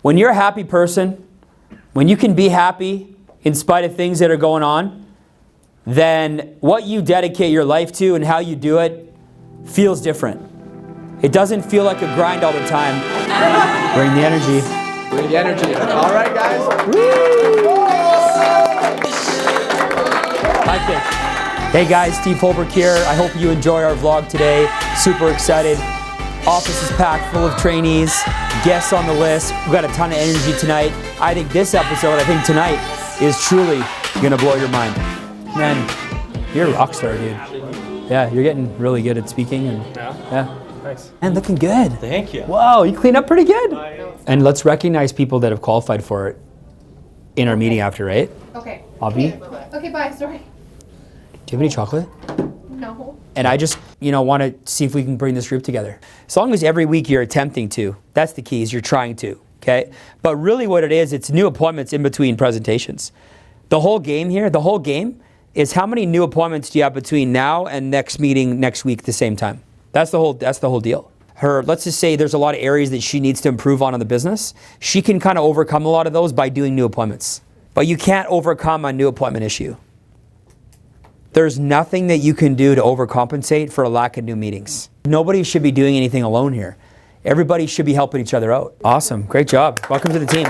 When you're a happy person, when you can be happy in spite of things that are going on, then what you dedicate your life to and how you do it feels different. It doesn't feel like a grind all the time. Bring the energy. Bring the energy. All right, guys. Hi, kids. Hey guys, Steve Holbrook here. I hope you enjoy our vlog today. Super excited. Office is packed full of trainees, guests on the list. We've got a ton of energy tonight. I think this episode, tonight, is truly gonna blow your mind. Man, you're a rock star, dude. Yeah, you're getting really good at speaking. And yeah. Thanks. And looking good. Thank you. Whoa, you cleaned up pretty good. And let's recognize people that have qualified for it in our meeting after, right? Okay. Abby? Okay, bye, sorry. Do you have any chocolate? No. And I just, want to see if we can bring this group together. As long as every week you're attempting to, that's the key, is you're trying to, okay? But really what it is, it's new appointments in between presentations. The whole game here, is how many new appointments do you have between now and next meeting next week at the same time? That's the whole deal. Let's just say there's a lot of areas that she needs to improve on in the business. She can kind of overcome a lot of those by doing new appointments. But you can't overcome a new appointment issue. There's nothing that you can do to overcompensate for a lack of new meetings. Nobody should be doing anything alone here. Everybody should be helping each other out. Awesome, great job. Welcome to the team.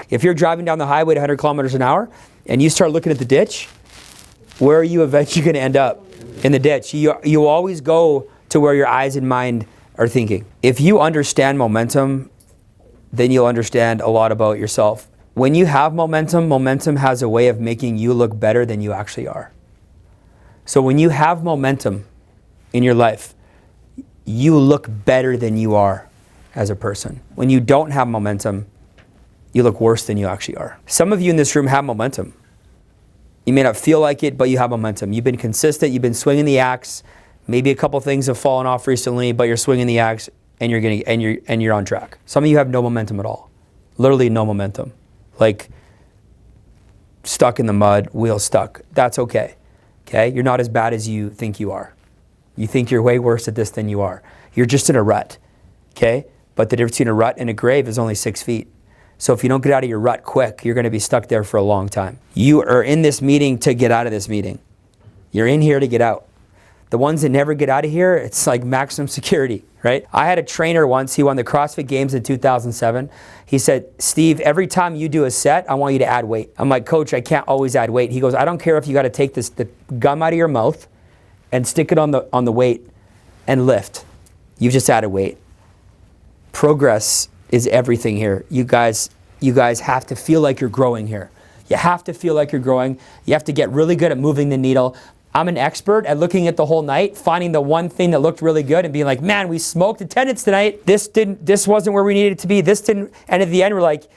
If you're driving down the highway at 100 kilometers an hour and you start looking at the ditch, where are you eventually going to end up? In the ditch. You always go to where your eyes and mind are thinking. If you understand momentum, then you'll understand a lot about yourself. When you have momentum, momentum has a way of making you look better than you actually are. So when you have momentum in your life, you look better than you are as a person. When you don't have momentum, you look worse than you actually are. Some of you in this room have momentum. You may not feel like it, but you have momentum. You've been consistent, you've been swinging the axe. Maybe a couple things have fallen off recently, but you're swinging the axe and you're on track. Some of you have no momentum at all. Literally no momentum. Like stuck in the mud, wheel stuck. That's okay. Okay? You're not as bad as you think you are. You think you're way worse at this than you are. You're just in a rut. Okay? But the difference between a rut and a grave is only 6 feet. So if you don't get out of your rut quick, you're going to be stuck there for a long time. You are in this meeting to get out of this meeting. You're in here to get out. The ones that never get out of here, it's like maximum security, right? I had a trainer once, he won the CrossFit Games in 2007. He said, Steve, every time you do a set, I want you to add weight. I'm like, Coach, I can't always add weight. He goes, I don't care if you got to take the gum out of your mouth and stick it on the weight and lift. You've just added weight. Progress is everything here. You guys have to feel like you're growing here. You have to feel like you're growing. You have to get really good at moving the needle. I'm an expert at looking at the whole night, finding the one thing that looked really good and being like, man, we smoked attendance tonight. This wasn't where we needed it to be. This didn't, and at the end we're like,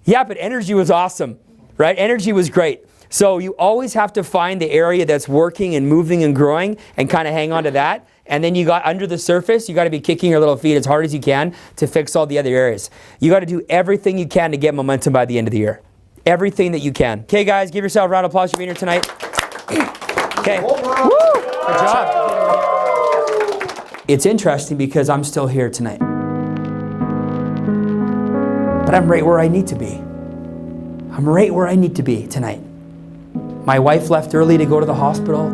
yeah, but energy was awesome, right? Energy was great. So you always have to find the area that's working and moving and growing and kind of hang on to that. And then you got under the surface, you got to be kicking your little feet as hard as you can to fix all the other areas. You got to do everything you can to get momentum by the end of the year. Everything that you can. Okay, guys, give yourself a round of applause for being here tonight. Okay. Woo! Good job. It's interesting because I'm still here tonight. But I'm right where I need to be. I'm right where I need to be tonight. My wife left early to go to the hospital.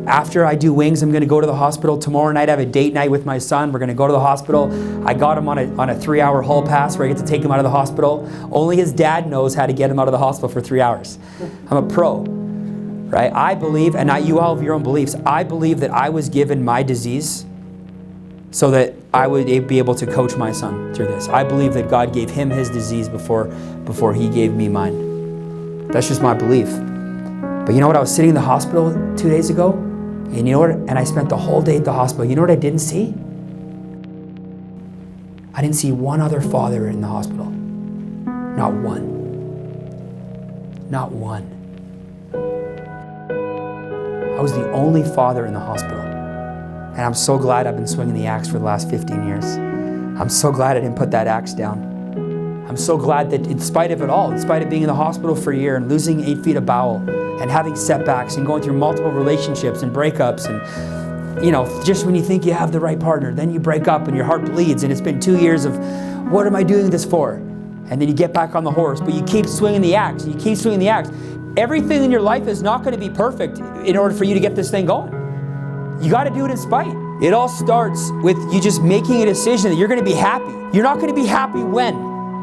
After I do wings, I'm going to go to the hospital. Tomorrow night, I have a date night with my son. We're going to go to the hospital. I got him on a 3-hour hall pass where I get to take him out of the hospital. Only his dad knows how to get him out of the hospital for 3 hours. I'm a pro, right? I believe, and you all have your own beliefs, I believe that I was given my disease so that I would be able to coach my son through this. I believe that God gave him his disease before he gave me mine. That's just my belief. But you know what? I was sitting in the hospital 2 days ago. And you know what? And I spent the whole day at the hospital. You know what I didn't see? I didn't see one other father in the hospital. Not one. Not one. I was the only father in the hospital. And I'm so glad I've been swinging the axe for the last 15 years. I'm so glad I didn't put that axe down. I'm so glad that in spite of it all, in spite of being in the hospital for a year and losing 8 feet of bowel and having setbacks and going through multiple relationships and breakups and, just when you think you have the right partner, then you break up and your heart bleeds and it's been 2 years of, what am I doing this for? and then you get back on the horse, but you keep swinging the axe, and you keep swinging the axe. Everything in your life is not going to be perfect in order for you to get this thing going. You got to do it in spite. It all starts with you just making a decision that you're going to be happy. You're not going to be happy when?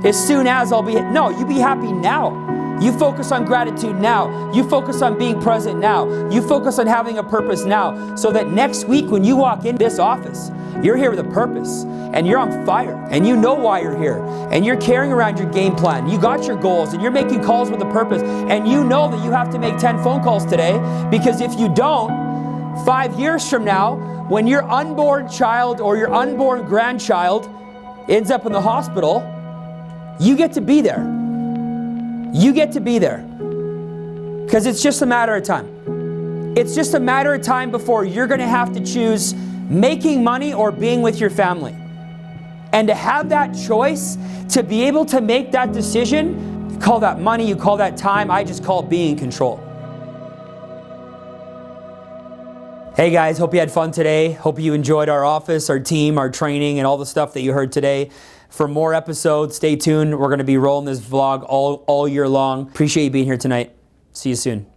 As soon as I'll be, no, you be happy now. You focus on gratitude now. You focus on being present now. You focus on having a purpose now, so that next week when you walk in this office, you're here with a purpose and you're on fire and you know why you're here and you're carrying around your game plan. You got your goals and you're making calls with a purpose, and you know that you have to make 10 phone calls today, because if you don't, 5 years from now, when your unborn child or your unborn grandchild ends up in the hospital, you get to be there. You get to be there. Because it's just a matter of time. It's just a matter of time before you're going to have to choose making money or being with your family. And to have that choice, to be able to make that decision, you call that money, you call that time, I just call it being in control. Hey guys, hope you had fun today. Hope you enjoyed our office, our team, our training, and all the stuff that you heard today. For more episodes, stay tuned. We're going to be rolling this vlog all year long. Appreciate you being here tonight. See you soon.